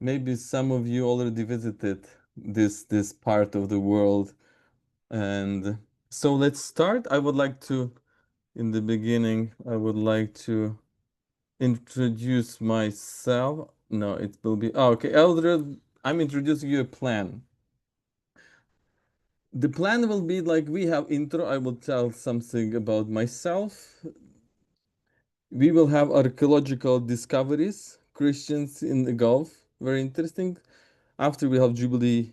maybe some of you already visited this part of the world. And so let's start. I would like to, in the beginning, I would like to introduce myself. No, it will be, oh, okay, Eldred, I'm introducing you a plan. The plan will be like we have intro. I will tell something about myself. We will have archaeological discoveries, Christians in the Gulf, very interesting. After we have Jubilee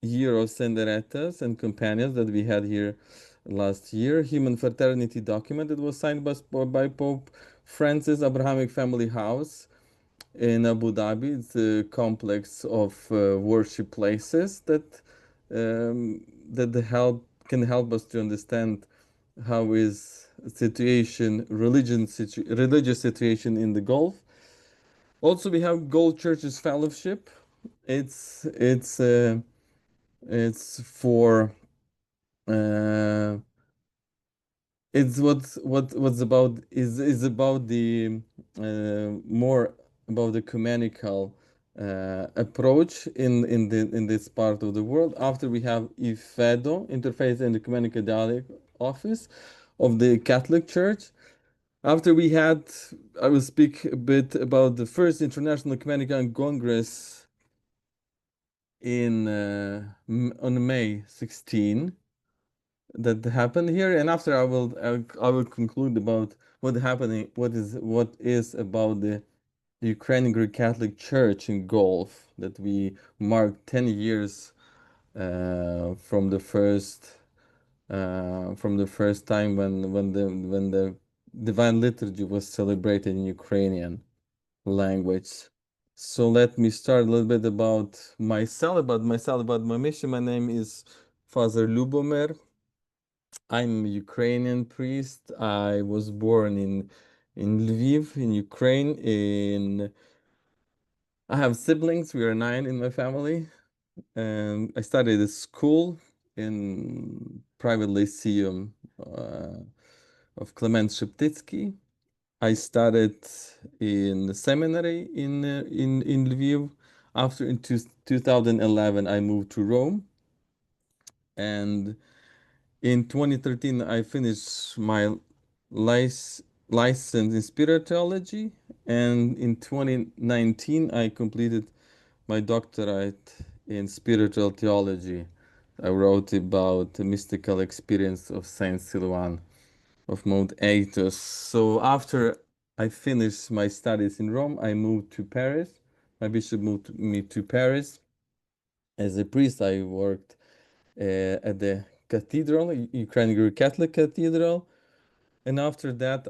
year of Senderetas and companions that we had here last year, Human Fraternity document that was signed by Pope Francis, Abrahamic Family House in Abu Dhabi. It's a complex of worship places that can help us to understand how is religious situation in the Gulf. Also, we have Gold Churches Fellowship. It's it's uh, it's for uh, it's what's about is about the more about the ecumenical approach in this part of the world. After we have IFEDO, Interfaith and Ecumenical Dialogue Office of the Catholic Church. After we had, I will speak a bit about the first International Ecumenical Congress in on May 16 that happened here, and after I will conclude about what is about the Ukrainian Greek Catholic Church in Gulf that we marked 10 years from the first time when the Divine Liturgy was celebrated in Ukrainian language. So let me start a little bit about my mission. My name is Father Lubomyr. I'm a Ukrainian priest. I was born in Lviv, in Ukraine. I have siblings. We are 9 in my family. And I studied at school in private lyceum of Clement Sheptytsky. I studied in the seminary in Lviv. After in 2011, I moved to Rome, and in 2013, I finished my lic license in spirituality, and in 2019, I completed my doctorate in spiritual theology. I wrote about the mystical experience of Saint Silouan of Mount Athos. So after I finished my studies in Rome, I moved to Paris. My bishop moved me to Paris. As a priest, I worked at the cathedral, Ukrainian Greek Catholic Cathedral. And after that,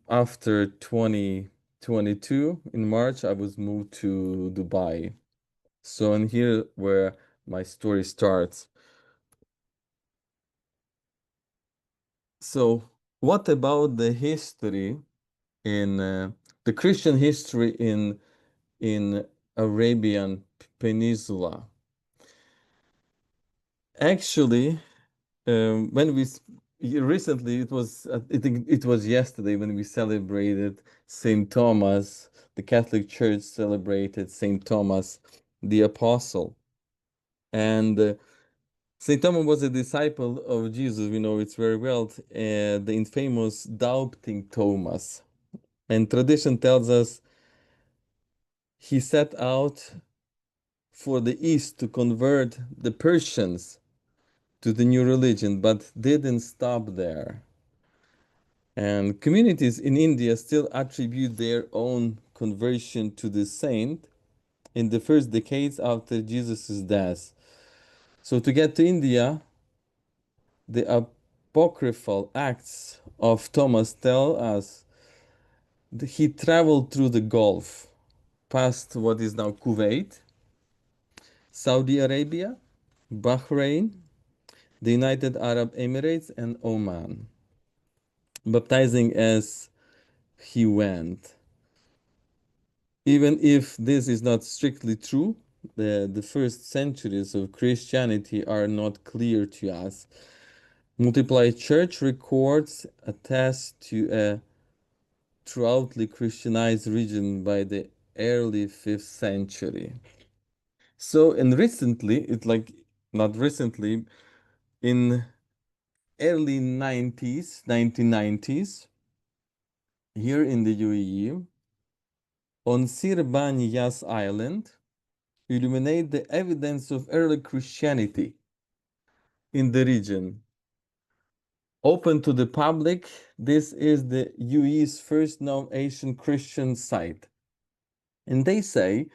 after 2022, in March, I was moved to Dubai. So, and here where my story starts. So, what about the history in the Christian history in Arabian Peninsula? Actually, when recently it was I think it was yesterday when we celebrated Saint Thomas. The Catholic Church celebrated Saint Thomas the Apostle, and Saint Thomas was a disciple of Jesus. We know it very well. The infamous doubting Thomas, and tradition tells us he set out for the east to convert the Persians to the new religion, but didn't stop there. And communities in India still attribute their own conversion to the saint in the first decades after Jesus' death. So to get to India, the apocryphal Acts of Thomas tell us that he traveled through the Gulf, past what is now Kuwait, Saudi Arabia, Bahrain, the United Arab Emirates, and Oman, baptizing as he went. Even if this is not strictly true, the first centuries of Christianity are not clear to us. Multiple church records attest to a throughoutly Christianized region by the early 5th century. So, and recently, not recently, in early 1990s, here in the UAE, on Sirban Yas Island, illuminate the evidence of early Christianity in the region. Open to the public, this is the UAE's first known Asian Christian site. And they say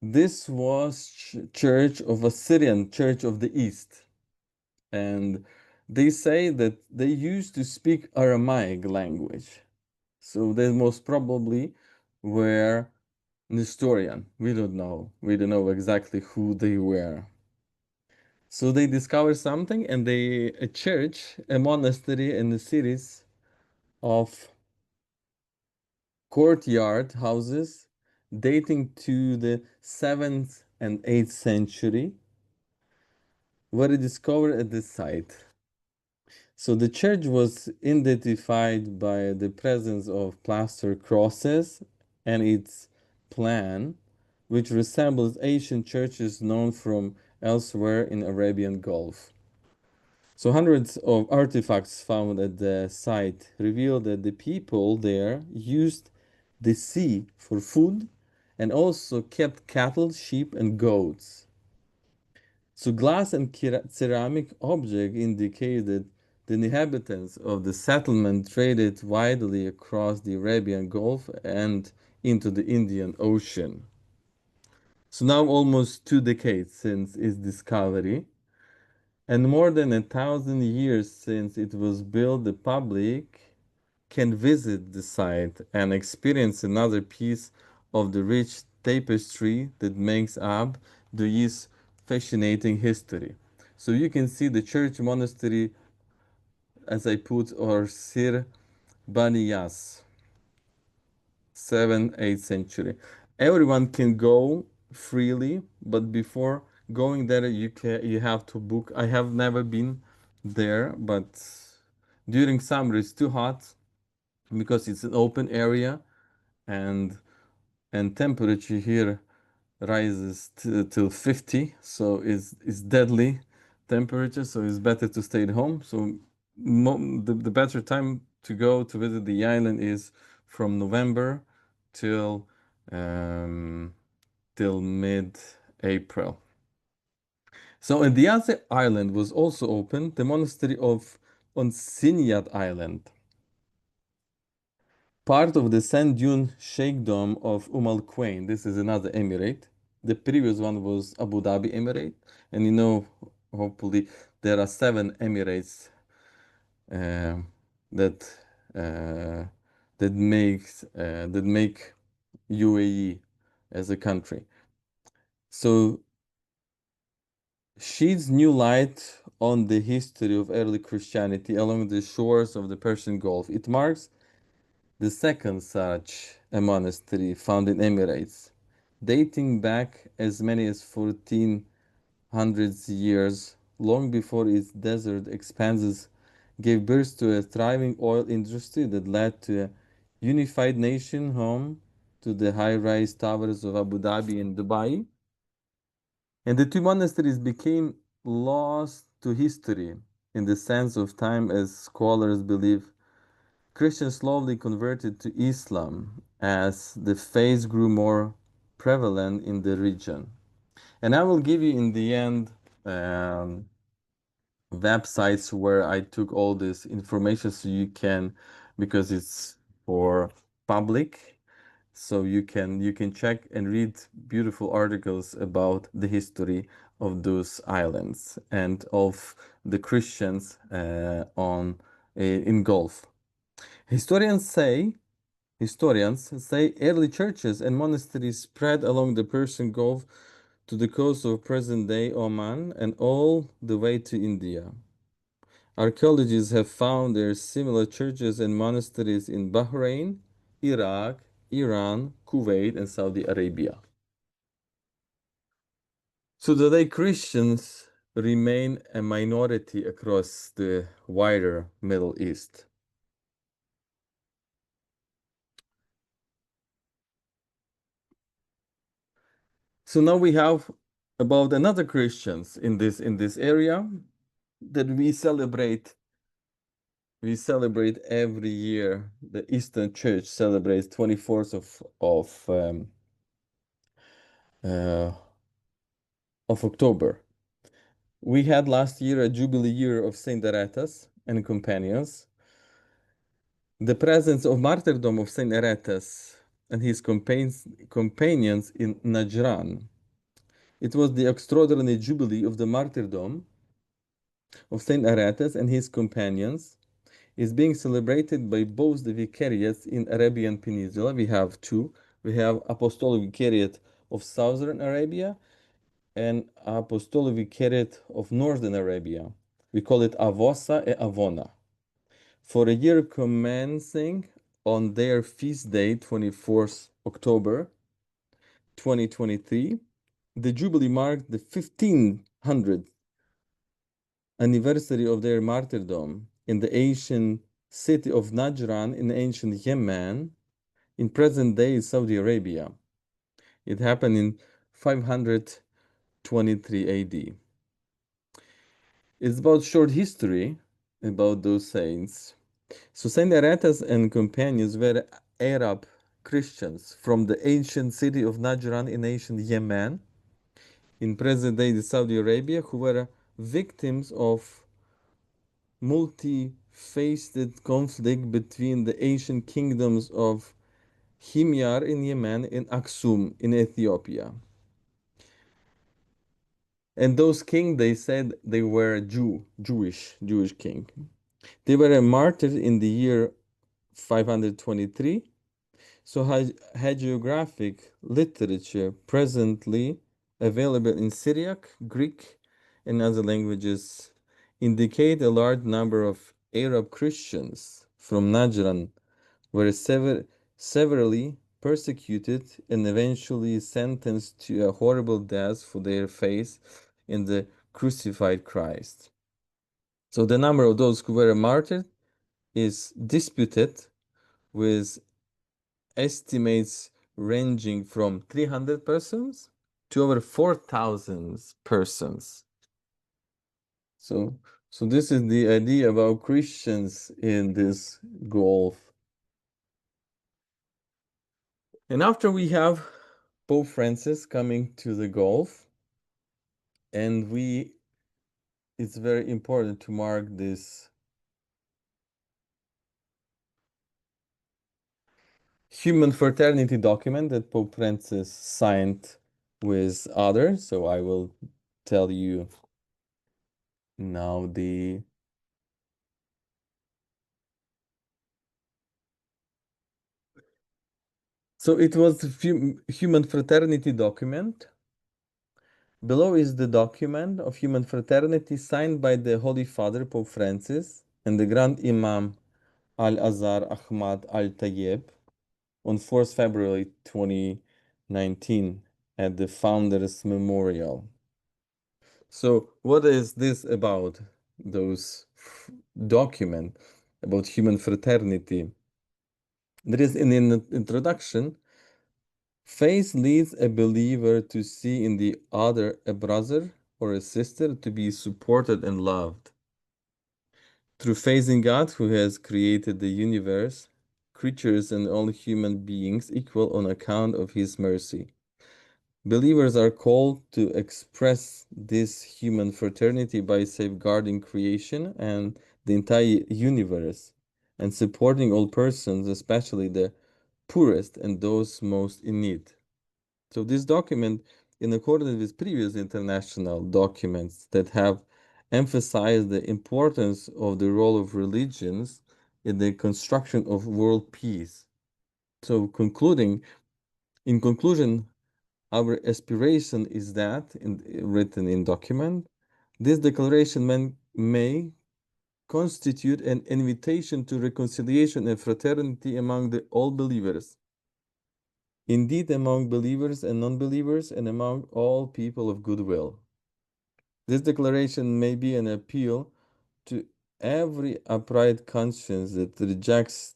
this was Church of Assyrian, Church of the East. And they say that they used to speak Aramaic language. So they most probably were Nestorian. We don't know. We don't know exactly who they were. So they discovered something, and a church, a monastery, and a series of courtyard houses dating to the 7th and 8th century were discovered at this site. So the church was identified by the presence of plaster crosses and its plan, which resembles ancient churches known from elsewhere in Arabian Gulf. So hundreds of artifacts found at the site reveal that the people there used the sea for food and also kept cattle, sheep, and goats. So glass and ceramic objects indicate that the inhabitants of the settlement traded widely across the Arabian Gulf and into the Indian Ocean. So now almost 2 decades since its discovery, and more than 1,000 years since it was built, the public can visit the site and experience another piece of the rich tapestry that makes up the East fascinating history. So you can see the church monastery, as I put, or Sir Baniyas, 7th, 8th century. Everyone can go freely, but before going there, you have to book. I have never been there, but during summer it's too hot because it's an open area, and temperature here rises till 50, so it's deadly temperature, so it's better to stay at home. So the better time to go to visit the island is from November till um, till mid-April. So and the other island was also open, the monastery of on Sinyat Island, part of the sand dune sheikhdom of Al Quwain. This is another emirate. The previous one was Abu Dhabi Emirate, and hopefully there are 7 emirates uh, that uh, that make UAE as a country. So sheds new light on the history of early Christianity along the shores of the Persian Gulf. It marks the second such a monastery found in Emirates, dating back as many as 1400 years, long before its desert expanses gave birth to a thriving oil industry that led to a unified nation home to the high-rise towers of Abu Dhabi and Dubai. And the two monasteries became lost to history in the sense of time, as scholars believe Christians slowly converted to Islam as the faith grew more prevalent in the region. And I will give you in the end um, websites where I took all this information so you can, because it's for public, so you can check and read beautiful articles about the history of those islands and of the Christians on in Gulf. Historians say early churches and monasteries spread along the Persian Gulf to the coast of present-day Oman and all the way to India. Archaeologists have found there similar churches and monasteries in Bahrain, Iraq, Iran, Kuwait, and Saudi Arabia. So today Christians remain a minority across the wider Middle East. So now we have about another Christians in this area that we celebrate. We celebrate every year. The Eastern Church celebrates 24th uh, of October. We had last year a jubilee year of Saint Aretas and companions. The presence of martyrdom of Saint Aretas and his companions in Najran. It was the extraordinary jubilee of the martyrdom of Saint Aretas and his companions is being celebrated by both the vicariates in Arabian Peninsula. We have two. We have Apostolic Vicariate of Southern Arabia and Apostolic Vicariate of Northern Arabia. We call it Avosa e Avona. For a year commencing on their feast day, 24th October 2023, the Jubilee marked the 1500th anniversary of their martyrdom in the ancient city of Najran in ancient Yemen, in present-day Saudi Arabia. It happened in 523 AD. It's about short history about those saints. So Saint Aretas and companions were Arab Christians from the ancient city of Najran in ancient Yemen, in present-day Saudi Arabia, who were victims of multi-faceted conflict between the ancient kingdoms of Himyar in Yemen and Aksum in Ethiopia. And those kings, they said they were Jewish king. They were martyred in the year 523. So hagiographic literature presently available in Syriac, Greek, and other languages indicate a large number of Arab Christians from Najran were severely persecuted and eventually sentenced to a horrible death for their faith in the crucified Christ. So the number of those who were martyred is disputed, with estimates ranging from 300 persons to over 4,000 persons. So this is the idea about Christians in this Gulf. And after we have Pope Francis coming to the Gulf, and it's very important to mark this human fraternity document that Pope Francis signed with others. So I will tell you now the So it was the human fraternity document. Below is the document of human fraternity signed by the Holy Father Pope Francis and the Grand Imam Al-Azhar Ahmad Al-Tayyib on 4th February 2019 at the Founders Memorial. So what is this about, those document about human fraternity? There is in the introduction, faith leads a believer to see in the other a brother or a sister to be supported and loved. Through faith in God, who has created the universe, creatures, and all human beings equal on account of his mercy. Believers are called to express this human fraternity by safeguarding creation and the entire universe, and supporting all persons, especially the poorest and those most in need. So this document, in accordance with previous international documents that have emphasized the importance of the role of religions in the construction of world peace. So in conclusion, our aspiration is that, written in document, this declaration may constitute an invitation to reconciliation and fraternity among all believers. Indeed, among believers and non-believers, and among all people of goodwill. This declaration may be an appeal to every upright conscience that rejects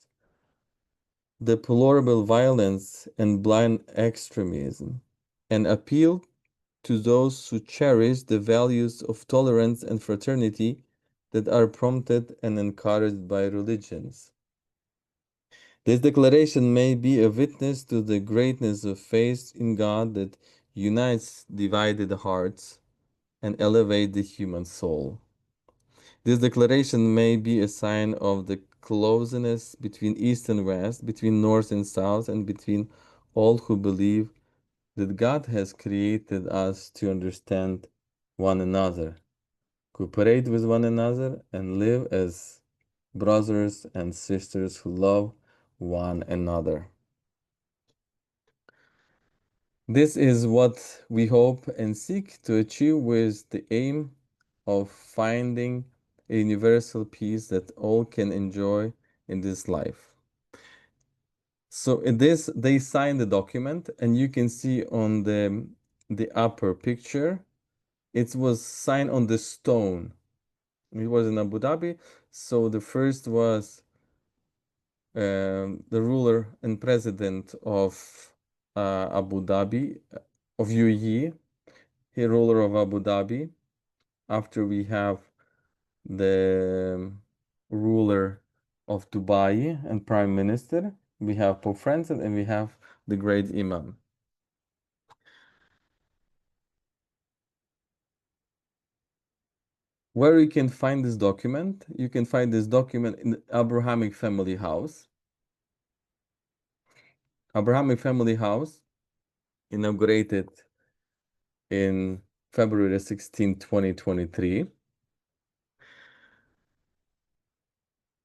deplorable violence and blind extremism, and appeal to those who cherish the values of tolerance and fraternity that are prompted and encouraged by religions. This declaration may be a witness to the greatness of faith in God that unites divided hearts and elevates the human soul. This declaration may be a sign of the closeness between East and West, between North and South, and between all who believe that God has created us to understand one another, cooperate with one another, and live as brothers and sisters who love one another. This is what we hope and seek to achieve with the aim of finding a universal peace that all can enjoy in this life. So in this, they signed the document, and you can see on the upper picture, it was signed on the stone. It was in Abu Dhabi. So the first was the ruler and president of Abu Dhabi, of UAE, he ruler of Abu Dhabi. After we have the ruler of Dubai and prime minister, we have Pope Francis, and we have the great Imam. Where you can find this document? You can find this document in the Abrahamic family house. Abrahamic family house, inaugurated in February 16, 2023.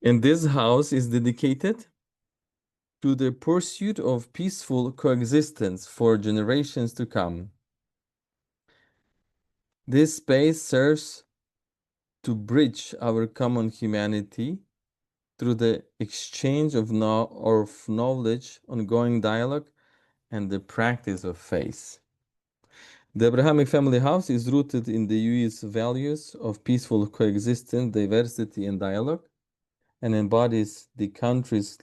And this house is dedicated to the pursuit of peaceful coexistence for generations to come. This space serves to bridge our common humanity through the exchange of knowledge, ongoing dialogue, and the practice of faith. The Abrahamic family house is rooted in the UAE's values of peaceful coexistence, diversity, and dialogue, and embodies the country's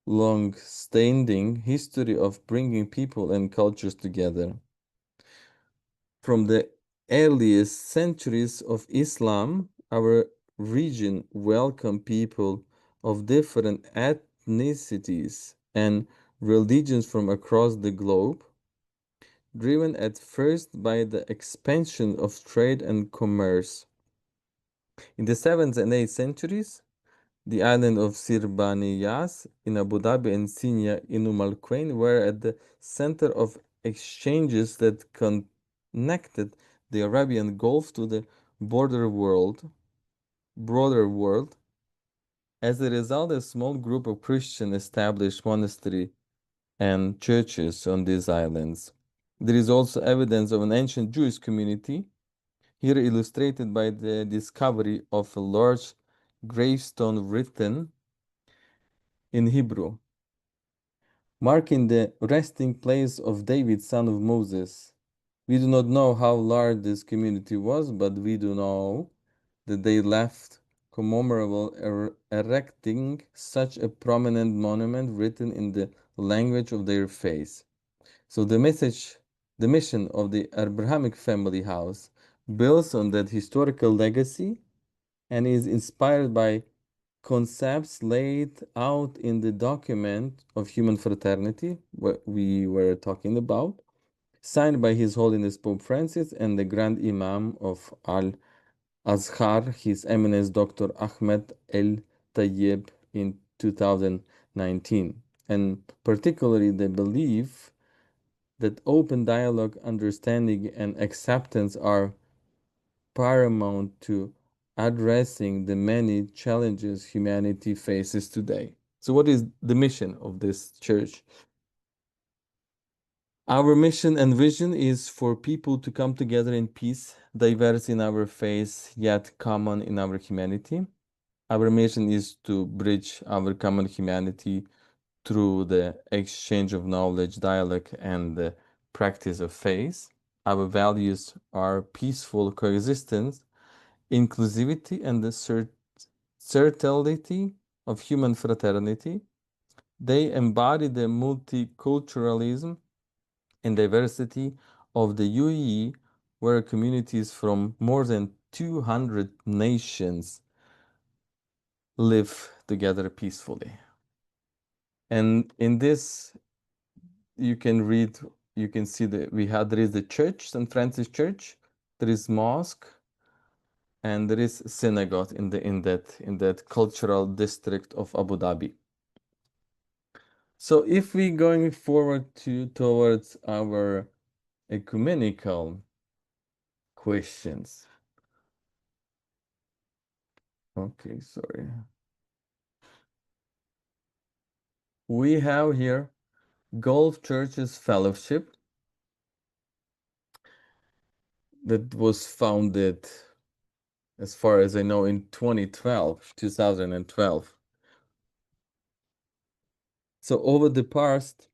long-standing history of bringing people and cultures together. From the earliest centuries of Islam, our region welcomed people of different ethnicities and religions from across the globe, driven at first by the expansion of trade and commerce. In the 7th and 8th centuries, the island of Sirbaniyas in Abu Dhabi and Sinia in Al Quwain were at the center of exchanges that connected the Arabian Gulf to the broader world. As a result, a small group of Christians established monasteries and churches on these islands. There is also evidence of an ancient Jewish community, here illustrated by the discovery of a large gravestone written in Hebrew, marking the resting place of David, son of Moses. We do not know how large this community was, but we do know that they left commemorable erecting such a prominent monument written in the language of their faith. So the mission of the Abrahamic family house builds on that historical legacy and is inspired by concepts laid out in the document of human fraternity, what we were talking about, signed by His Holiness Pope Francis and the Grand Imam of Al Azhar, His Eminence Dr. Ahmed El Tayyib, in 2019, and particularly the belief that open dialogue, understanding, and acceptance are paramount to addressing the many challenges humanity faces today. So, what is the mission of this church? Our mission and vision is for people to come together in peace, diverse in our faith, yet common in our humanity. Our mission is to bridge our common humanity through the exchange of knowledge, dialogue, and the practice of faith. Our values are peaceful coexistence, inclusivity, and the certainty of human fraternity. They embody the multiculturalism and diversity of the UAE, where communities from more than 200 nations live together peacefully. And in this, you can read, you can see that there is the church, St. Francis Church, there is mosque, and there is synagogue in that cultural district of Abu Dhabi. So if we going forward towards our ecumenical questions. Okay, sorry. We have here Gulf Churches Fellowship that was founded, as far as I know, in 2012. So over the past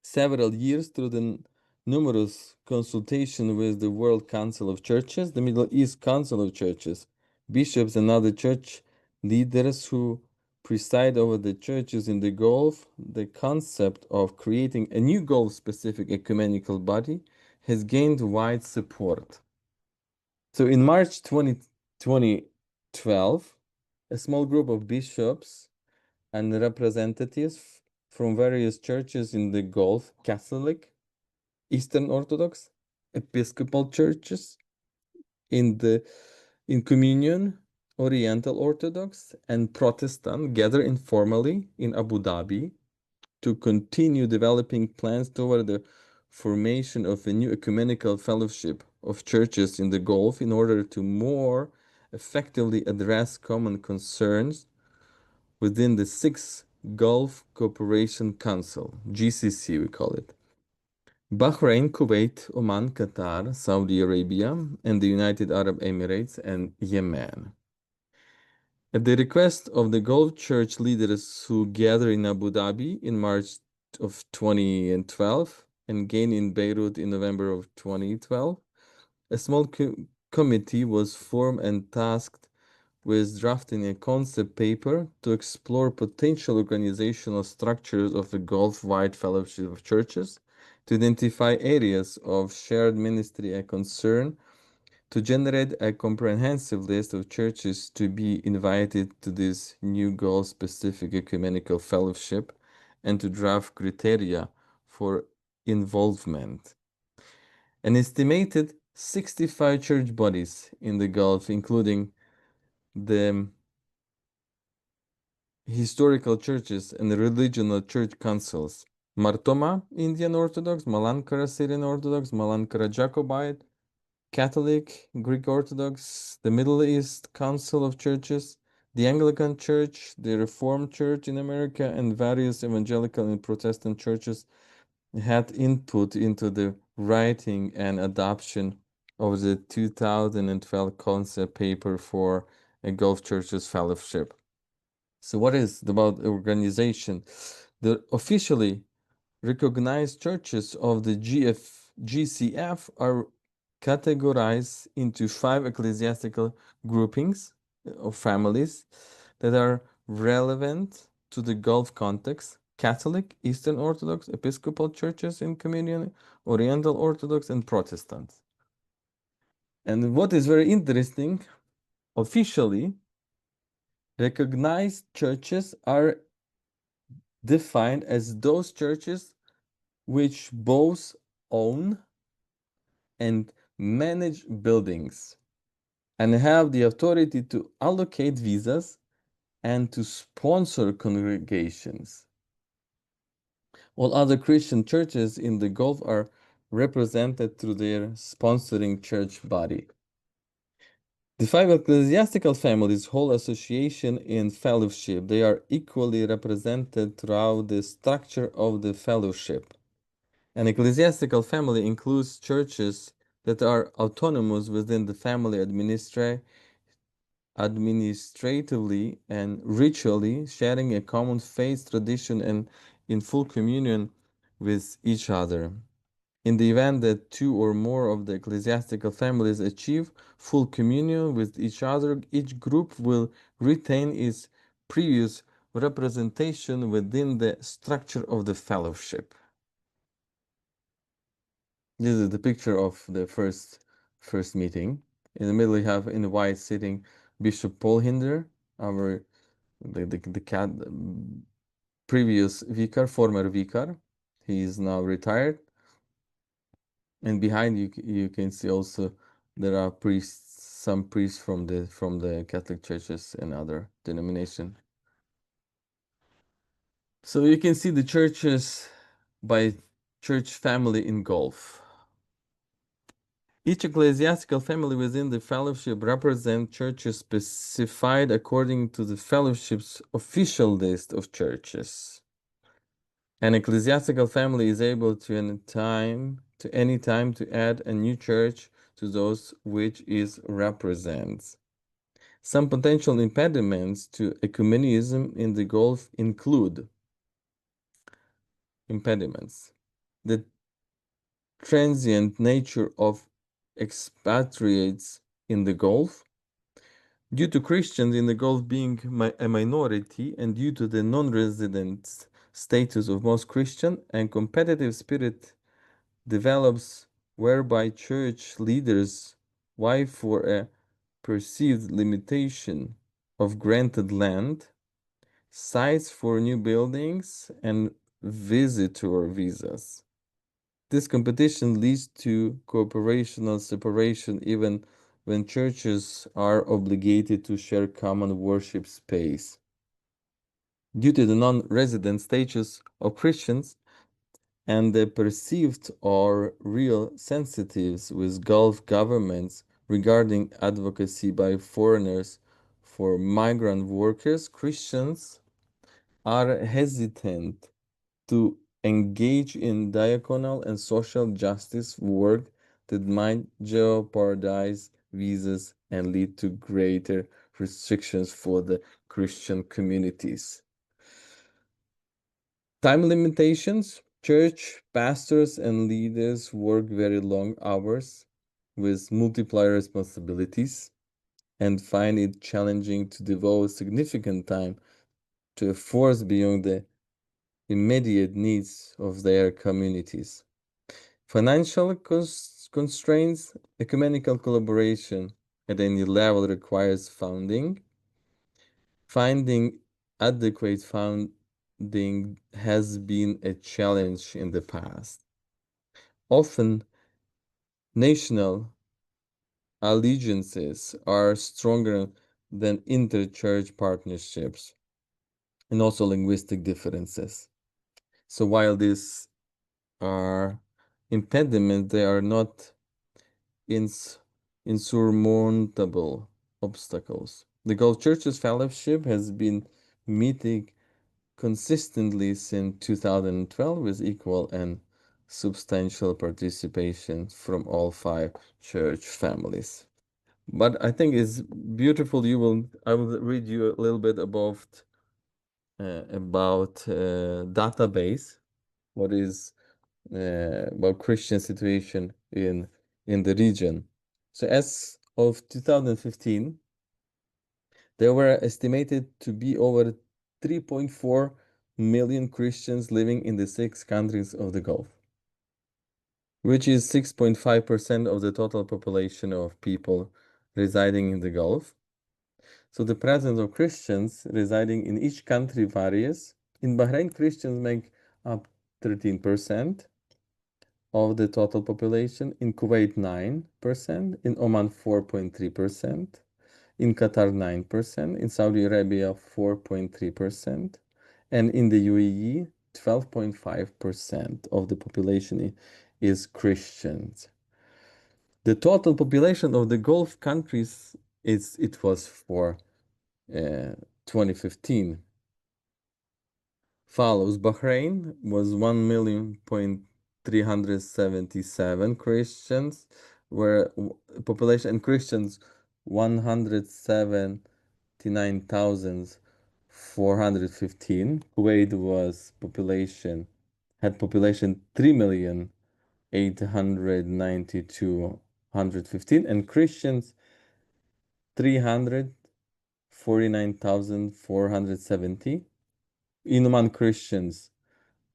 several years, through the numerous consultation with the World Council of Churches, the Middle East Council of Churches, bishops and other church leaders who preside over the churches in the Gulf, the concept of creating a new Gulf-specific ecumenical body has gained wide support. So in March 2012, a small group of bishops and representatives from various churches in the Gulf, Catholic, Eastern Orthodox, Episcopal churches in Communion, Oriental Orthodox, and Protestant gather informally in Abu Dhabi to continue developing plans toward the formation of a new ecumenical fellowship of churches in the Gulf in order to more effectively address common concerns within the Sixth Gulf Cooperation Council, GCC we call it. Bahrain, Kuwait, Oman, Qatar, Saudi Arabia, and the United Arab Emirates and Yemen. At the request of the Gulf Church leaders who gathered in Abu Dhabi in March of 2012 and again in Beirut in November of 2012, a small committee was formed and tasked with drafting a concept paper to explore potential organizational structures of the Gulf-wide Fellowship of Churches, to identify areas of shared ministry and concern, to generate a comprehensive list of churches to be invited to this new goal-specific ecumenical fellowship, and to draft criteria for involvement. An estimated 65 church bodies in the Gulf, including the historical churches and religional church councils: Martoma Indian Orthodox, Malankara Syrian Orthodox, Malankara Jacobite, Catholic, Greek Orthodox, the Middle East Council of Churches, the Anglican Church, the Reformed Church in America, and various evangelical and Protestant churches had input into the writing and adoption of the 2012 concept paper for a Gulf Churches Fellowship. So what is about organization? The officially recognized churches of the GCF are categorized into 5 ecclesiastical groupings of families that are relevant to the Gulf context: Catholic, Eastern Orthodox, Episcopal churches in Communion, Oriental Orthodox, and Protestants. And what is very interesting, officially recognized churches are defined as those churches which both own and manage buildings and have the authority to allocate visas and to sponsor congregations. All other Christian churches in the Gulf are represented through their sponsoring church body. The 5 ecclesiastical families hold association in fellowship. They are equally represented throughout the structure of the fellowship. An ecclesiastical family includes churches that are autonomous within the family administratively and ritually, sharing a common faith tradition and in full communion with each other. In the event that 2 or more of the ecclesiastical families achieve full communion with each other, each group will retain its previous representation within the structure of the fellowship. This is the picture of the first meeting. In the middle, you have in white sitting Bishop Paul Hinder, our the previous vicar, former vicar. He is now retired. And behind you can see also there are priests, some priests from the Catholic churches and other denomination. So you can see the churches by church family in Gulf. Each ecclesiastical family within the fellowship represents churches specified according to the fellowship's official list of churches. An ecclesiastical family is able to any time to add a new church to those which it represents. Some potential impediments to ecumenism in the Gulf include the transient nature of expatriates in the Gulf, due to Christians in the Gulf being a minority and due to the non-resident status of most Christian, and competitive spirit develops whereby church leaders vie for a perceived limitation of granted land, sites for new buildings, and visitor visas. This competition leads to cooperational separation even when churches are obligated to share common worship space. Due to the non-resident status of Christians and the perceived or real sensitives with Gulf governments regarding advocacy by foreigners for migrant workers, Christians are hesitant to engage in diaconal and social justice work that might jeopardize visas and lead to greater restrictions for the Christian communities. Time limitations. Church pastors and leaders work very long hours with multiplier responsibilities and find it challenging to devote significant time to a force beyond the immediate needs of their communities. Financial constraints, ecumenical collaboration at any level requires funding. Finding adequate funding has been a challenge in the past. Often, national allegiances are stronger than interchurch partnerships and also linguistic differences. So while these are impediments, they are not insurmountable obstacles. The Gulf Churches Fellowship has been meeting consistently since 2012 with equal and substantial participation from all 5 church families. But I think it's beautiful. I will read you a little bit about database. What is about Christian situation in the region. So as of 2015, there were estimated to be over 3.4 million Christians living in the 6 countries of the Gulf, which is 6.5% of the total population of people residing in the Gulf. So the presence of Christians residing in each country varies. In Bahrain, Christians make up 13% of the total population, in Kuwait 9%, in Oman 4.3%, in Qatar 9%, in Saudi Arabia 4.3%, and in the UAE 12.5% of the population is Christians. The total population of the Gulf countries it was for 2015 follows. Bahrain was 1,377 Christians, where population and Christians 179,415. Kuwait had population 3,892,115, and Christians 349,470. In Oman, Christians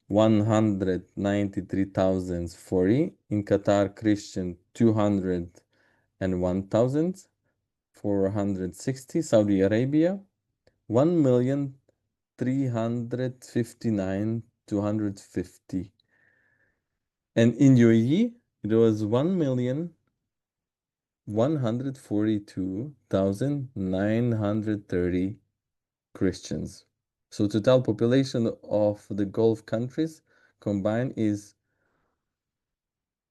193,040. In Qatar, Christian 201,460. Saudi Arabia 1,359,250. And in UAE, it was 1,142,930 Christians. So total population of the Gulf countries combined is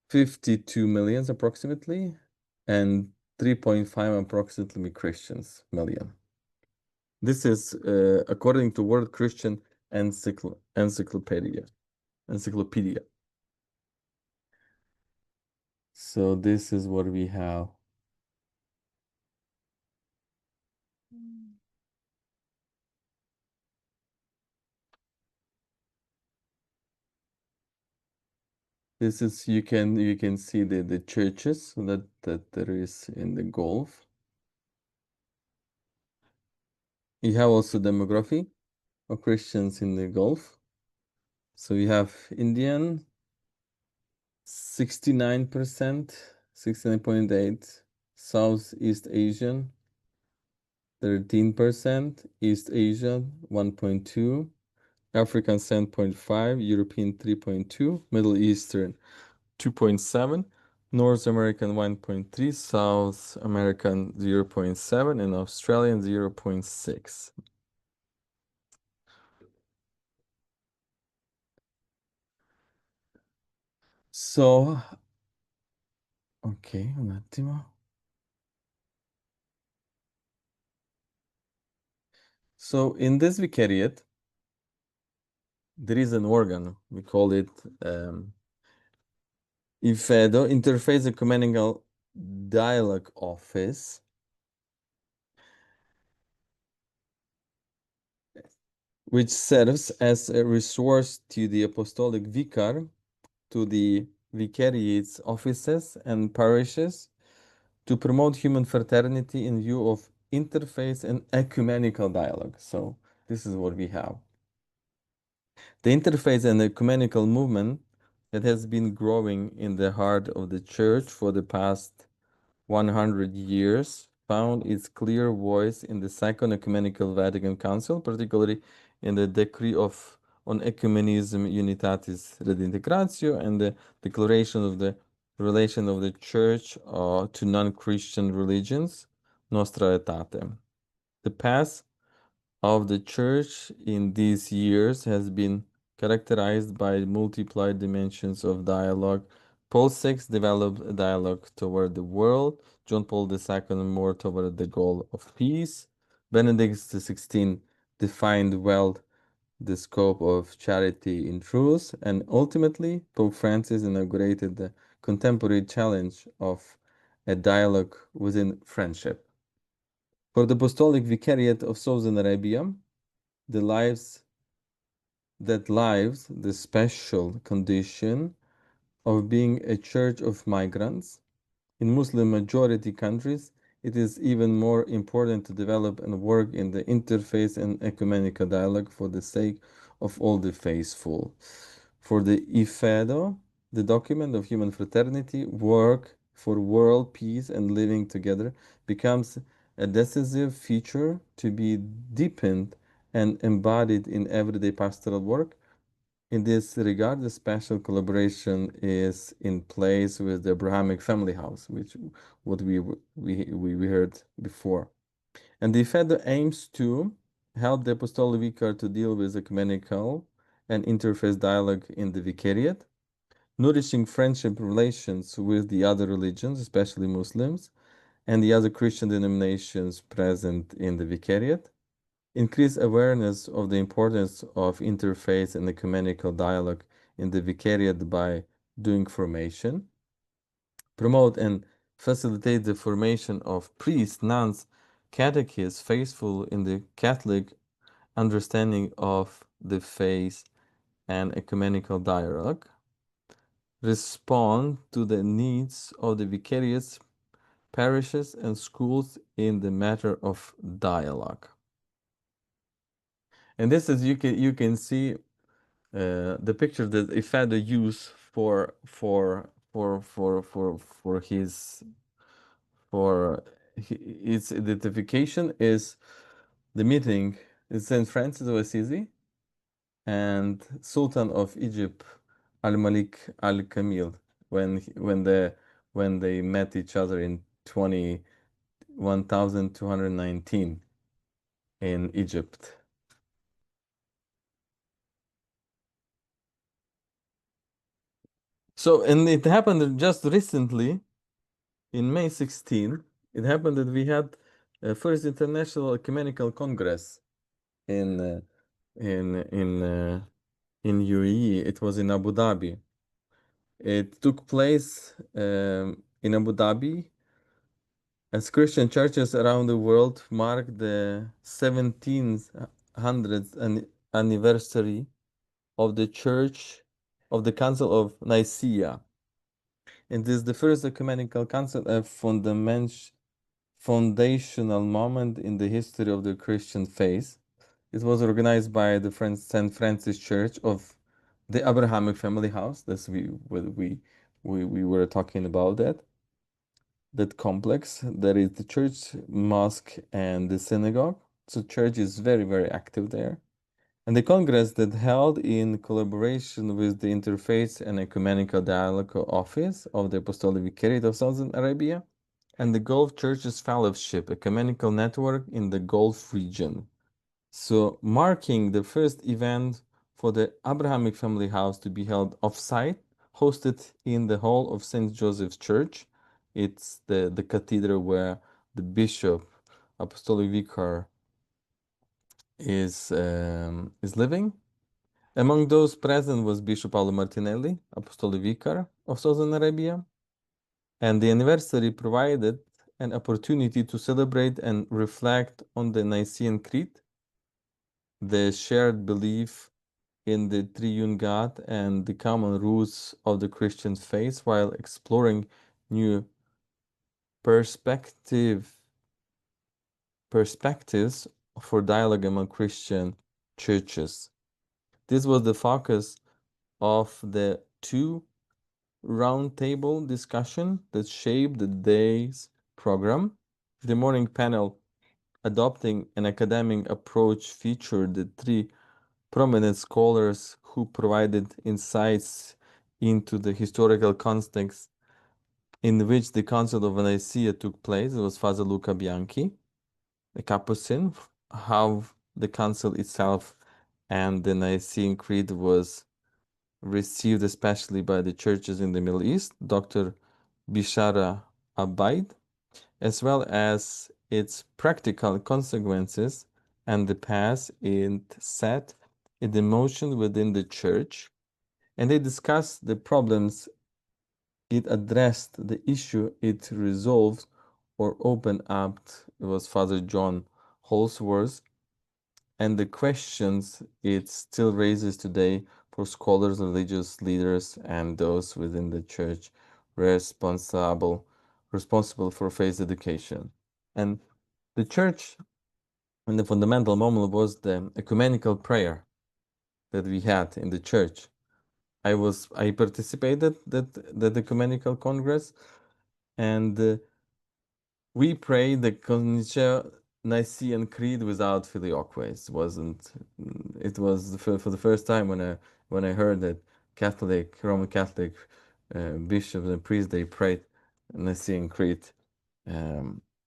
52 millions approximately, and 3.5 approximately Christians million. This is according to World Christian Encyclopedia. So this is what we have. This is you can see the churches that there is in the Gulf. You have also demography of Christians in the Gulf. So you have Indian 69%, 69.8, Southeast Asian 13%, East Asian 1.2, African 7.5, European 3.2, Middle Eastern 2.7, North American 1.3, South American 0.7, and Australian 0.6. So, ok, un attimo. So in this vicariate, there is an organ, we call it IFEDO, Interfaith Ecumenical Dialogue Office, which serves as a resource to the apostolic vicar, to the vicariates offices and parishes to promote human fraternity in view of interfaith and ecumenical dialogue. So this is what we have. The interfaith and ecumenical movement that has been growing in the heart of the church for the past 100 years found its clear voice in the Second Ecumenical Vatican Council, particularly in the Decree on Ecumenism Unitatis Redintegratio and the Declaration of the Relation of the Church to Non-Christian Religions, Nostra Aetate. The path of the Church in these years has been characterized by multiplied dimensions of dialogue. Paul VI developed a dialogue toward the world, John Paul II more toward the goal of peace, Benedict XVI defined well the scope of charity in truth, and ultimately Pope Francis inaugurated the contemporary challenge of a dialogue within friendship. For the Apostolic Vicariate of Southern Arabia, the the special condition of being a church of migrants. In Muslim majority countries, it is even more important to develop and work in the interfaith and ecumenical dialogue for the sake of all the faithful. For the IFEDO, the document of human fraternity, work for world peace and living together becomes a decisive feature to be deepened and embodied in everyday pastoral work. In this regard, the special collaboration is in place with the Abrahamic Family House, which what we heard before. And the FED aims to help the Apostolic Vicar to deal with ecumenical and interfaith dialogue in the vicariate, nourishing friendship relations with the other religions, especially Muslims, and the other Christian denominations present in the vicariate, increase awareness of the importance of interfaith and ecumenical dialogue in the vicariate by doing formation, promote and facilitate the formation of priests, nuns, catechists, faithful in the Catholic understanding of the faith and ecumenical dialogue, respond to the needs of the vicariates, parishes, and schools in the matter of dialogue. And this is you can see the picture that a father used for his for its identification is the meeting is Saint Francis of Assisi and Sultan of Egypt Al-Malik Al-Kamil when they met each other in 1219 in Egypt. So, and it happened just recently in May 16. It happened that we had first International Ecumenical Congress in uh, in in uh, in UAE. It was in Abu Dhabi. It took place in Abu Dhabi as Christian churches around the world mark the 1700th anniversary of the Church of the Council of Nicaea. It is the first ecumenical council, a foundational moment in the history of the Christian faith. It was organized by the St. Francis Church of the Abrahamic Family House. That's we were talking about that complex. There is the church, mosque, and the synagogue. So church is very, very active there. And the Congress that held in collaboration with the Interfaith and Ecumenical Dialogue Office of the Apostolic Vicariate of Southern Arabia and the Gulf Churches Fellowship, Ecumenical Network in the Gulf region. So marking the first event for the Abrahamic Family House to be held off-site, hosted in the hall of St. Joseph's Church. It's the cathedral where the bishop, apostolic vicar, is living. Among those present was Bishop Paolo Martinelli, apostolic vicar of Southern Arabia, and the anniversary provided an opportunity to celebrate and reflect on the Nicene Creed, the shared belief in the triune God and the common roots of the Christian faith, while exploring new perspectives for dialogue among Christian churches. This was the focus of the two roundtable discussion that shaped the day's program. The morning panel, adopting an academic approach, featured the three prominent scholars who provided insights into the historical context in which the Council of Nicaea took place. It was Father Luca Bianchi, the Capuchin, how the council itself and the Nicene Creed was received, especially by the churches in the Middle East, Dr. Bishara Abaid, as well as its practical consequences and the path it set in motion within the church. And they discussed the problems it addressed, the issue it resolved or opened up. It was Father John Holsworth, and the questions it still raises today for scholars, religious leaders, and those within the church responsible for faith education. And the church, and the fundamental moment was the ecumenical prayer that we had in the church. I participated that ecumenical congress, and we prayed the Nicene Creed without filioque. It was for the first time when I heard that Roman Catholic bishops and priests, they prayed Nicene Creed,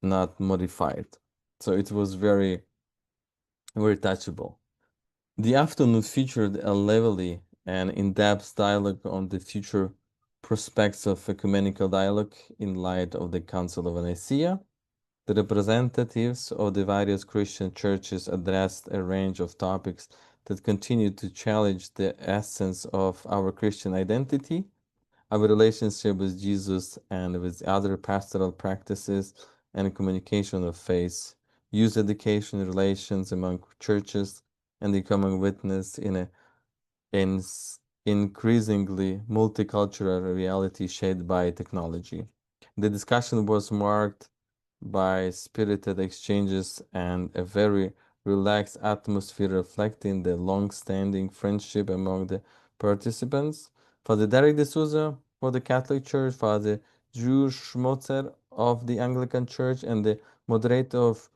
not modified. So it was very, very touchable. The afternoon featured a lively and in-depth dialogue on the future prospects of ecumenical dialogue in light of the Council of Nicaea. The representatives of the various Christian churches addressed a range of topics that continue to challenge the essence of our Christian identity, our relationship with Jesus and with other pastoral practices and communication of faith, youth education relations among churches, and the common witness in an increasingly multicultural reality shaped by technology. The discussion was marked by spirited exchanges and a very relaxed atmosphere reflecting the long-standing friendship among the participants. Father Derek de Souza for the Catholic Church, Father Drew Schmotzer of the Anglican Church, and the moderator of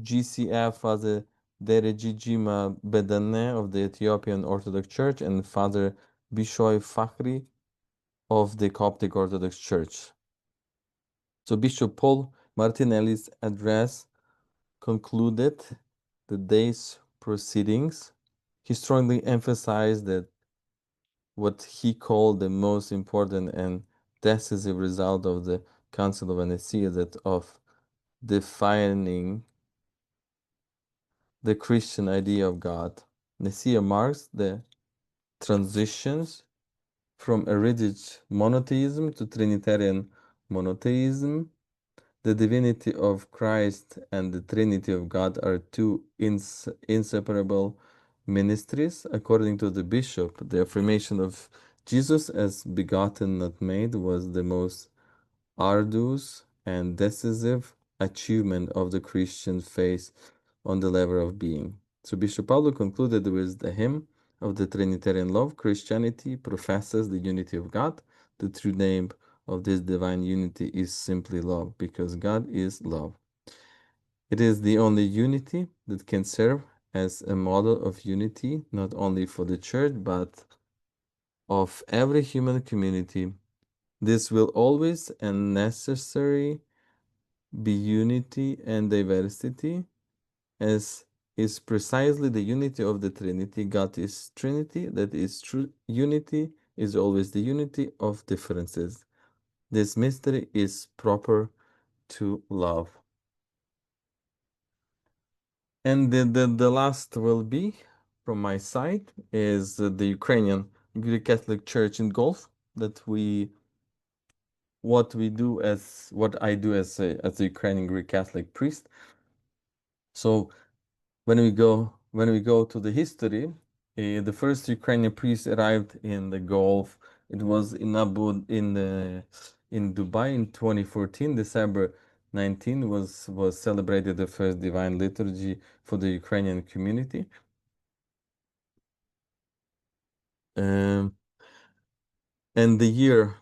GCF, Father Deregijima Bedane of the Ethiopian Orthodox Church, and Father Bishoy Fakhri of the Coptic Orthodox Church. So Bishop Paul Martinelli's address concluded the day's proceedings. He strongly emphasized that what he called the most important and decisive result of the Council of Nicaea, that of defining the Christian idea of God. Nicaea marks the transitions from erigid monotheism to Trinitarian monotheism. The divinity of Christ and the Trinity of God are two inseparable ministries. According to the bishop, the affirmation of Jesus as begotten, not made, was the most arduous and decisive achievement of the Christian faith on the level of being. So Bishop Paulo concluded with the hymn of the Trinitarian love. Christianity professes the unity of God. The true name of this divine unity is simply love, because God is love. It is the only unity that can serve as a model of unity, not only for the church, but of every human community. This will always and necessary be unity and diversity, as is precisely the unity of the Trinity. God is Trinity, that is true unity, is always the unity of differences. This mystery is proper to love. And the last will be, from my side, is the Ukrainian Greek Catholic Church in Gulf, that what I do as a Ukrainian Greek Catholic priest. So when we go to the history, the first Ukrainian priest arrived in the Gulf. It was in Dubai in 2014. December 19 was celebrated the first divine liturgy for the Ukrainian community. Um, and the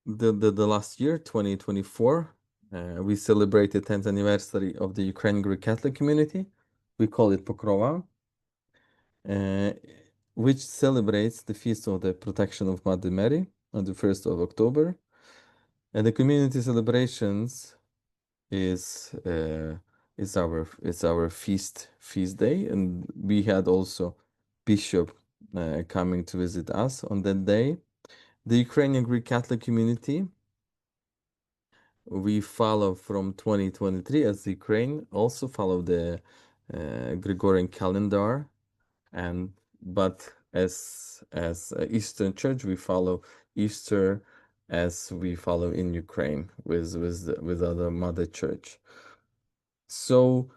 last year, 2024, we celebrated 10th anniversary of the Ukrainian Greek Catholic community. We call it Pokrova, uh, which celebrates the feast of the protection of Mother Mary on the 1st of October. And the community celebrations is our feast day, and we had also bishop coming to visit us on that day. The Ukrainian Greek Catholic community, we follow from 2023, as Ukraine also follow the Gregorian calendar, but as Eastern Church, we follow Easter as we follow in Ukraine with other Mother Church. So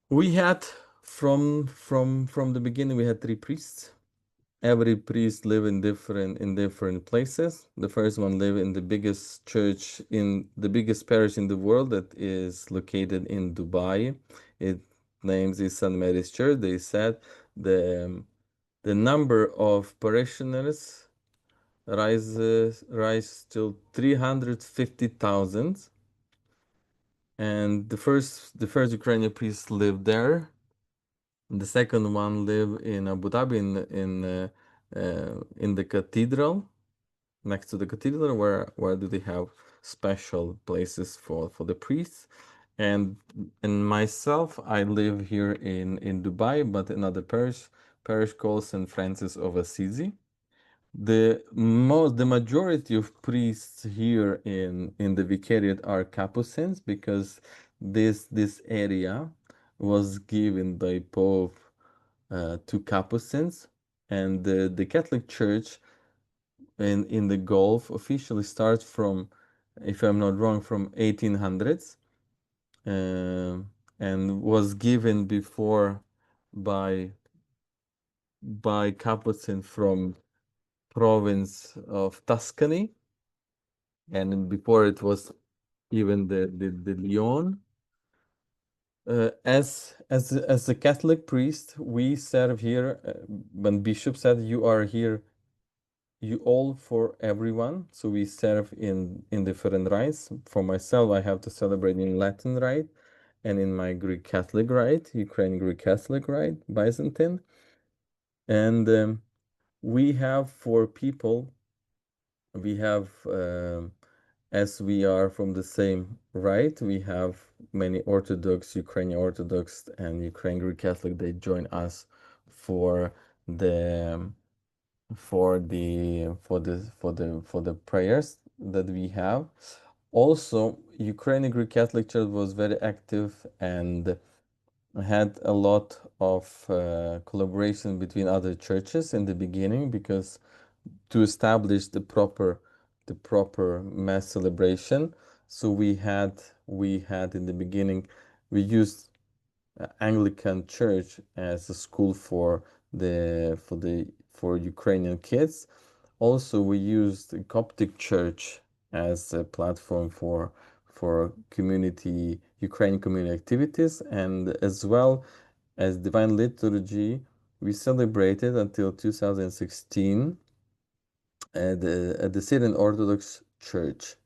we had from the beginning, we had three priests. Every priest live in different places. The first one live in the biggest church in the biggest parish in the world, that is located in Dubai. It names is St. Mary's Church. They said the number of parishioners rise to 350,000, and the first Ukrainian priest lived there. The second one live in Abu Dhabi in the cathedral, next to the cathedral, where do they have special places for the priests. And myself, I live here in Dubai, but another parish called St. Francis of Assisi. The majority of priests here in the vicariate are Capuchins, because this area was given by Pope to Capuchins, and the Catholic Church in the Gulf officially starts from, if I'm not wrong, from 1800s, and was given before by Capuchin from province of Tuscany, and before it was even the Lyon. As a Catholic priest, we serve here. When Bishop said, "You are here, you all for everyone." So we serve in different rites. For myself, I have to celebrate in Latin rite and in my Greek Catholic rite, Ukrainian Greek Catholic rite, Byzantine. And we have for people, we have as we are from the same rite, we have many Orthodox, Ukrainian Orthodox, and Ukrainian Greek Catholic. They join us for the for the prayers that we have. Also, Ukrainian Greek Catholic Church was very active and had a lot of collaboration between other churches in the beginning, because to establish the proper mass celebration. So we had in the beginning, we used Anglican Church as a school for Ukrainian kids. Also, we used the Coptic Church as a platform for community Ukrainian community activities, and as well as Divine Liturgy. We celebrated until 2016 at the Syrian Orthodox Church.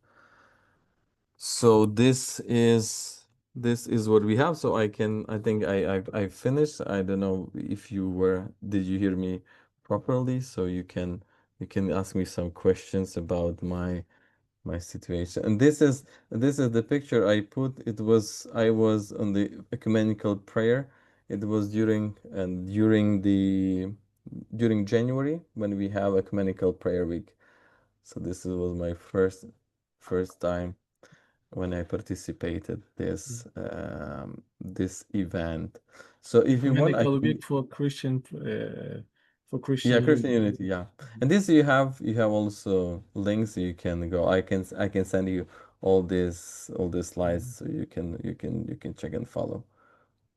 So this is what we have. So I think I finished. I don't know if did you hear me properly? So you can ask me some questions about my situation. And this is the picture I put. I was on the ecumenical prayer. It was during January, when we have ecumenical prayer week. So was my first time when I participated this event. So if you want, I Ecumenical can. week for Yeah, Christian Christian unity. Unity, yeah. And this you have also links you can go. I can send you all these slides, so you can check and follow.